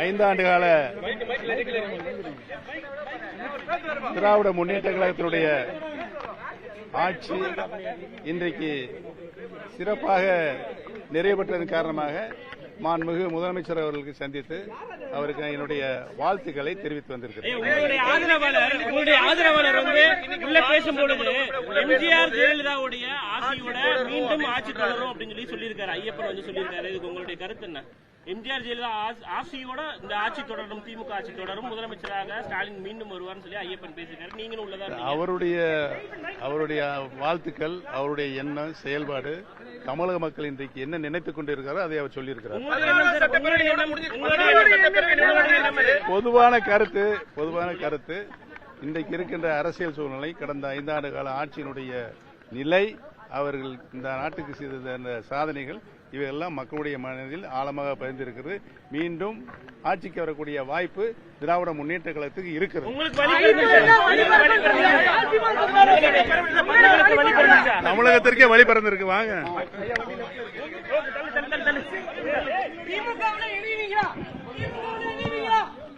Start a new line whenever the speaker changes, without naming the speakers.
5 ஆண்டு கால திராவிட முன்னேற்ற கழகத்தினுடைய ஆட்சி இன்றைக்கு சிறப்பாக நிறைவு பெற்றதன் காரணமாக மாண்புமிகு முதலமைச்சர் அவர்களுக்கு சந்தித்து அவருக்கு என்னுடைய வாழ்த்துக்களை தெரிவித்து வந்திருக்கிறேன்.
உங்களுடைய ஆதரவாளர் உள்ள பேசும்பொழுது எம்ஜிஆர் ஜெயலலிதாவுடைய ஆட்சியோட மீண்டும் ஆட்சி தொடரும் அப்படின்னு சொல்லியிருக்காரு. ஐயப்பன் சொல்லியிருக்காரு. இதுக்கு உங்களுடைய கருத்து என்ன? எம்ஜிஆர் ஜெயலலிதா ஆட்சியோட இந்த ஆட்சி தொடரும், திமுக ஆட்சி தொடரும், முதலமைச்சராக ஸ்டாலின் மீண்டும் வருவார்னு சொல்லி ஐயப்பன் பேசியிருக்காரு. நீங்களும் உள்ளதா?
அவருடைய வாழ்த்துக்கள், அவருடைய எண்ணம், செயல்பாடு தமிழக மக்கள் இன்றைக்கு என்ன நினைத்துக் கொண்டிருக்காரோ அதை அவர் சொல்லியிருக்கிறார். பொதுவான கருத்து இன்றைக்கு இருக்கின்ற அரசியல் சூழ்நிலை, கடந்த 5 ஆண்டு கால ஆட்சியினுடைய நிலை, அவர்கள் இந்த நாட்டுக்கு செய்த சாதனைகள் இவையெல்லாம் மக்களுடைய மனதில் ஆழமாக பதிந்திருக்கிறது. மீண்டும் ஆட்சிக்கு வரக்கூடிய வாய்ப்பு திராவிட முன்னேற்ற கழகத்துக்கு இருக்கிறது. தமிழகத்திற்கே வழி பிறந்திருக்கு. வாங்க.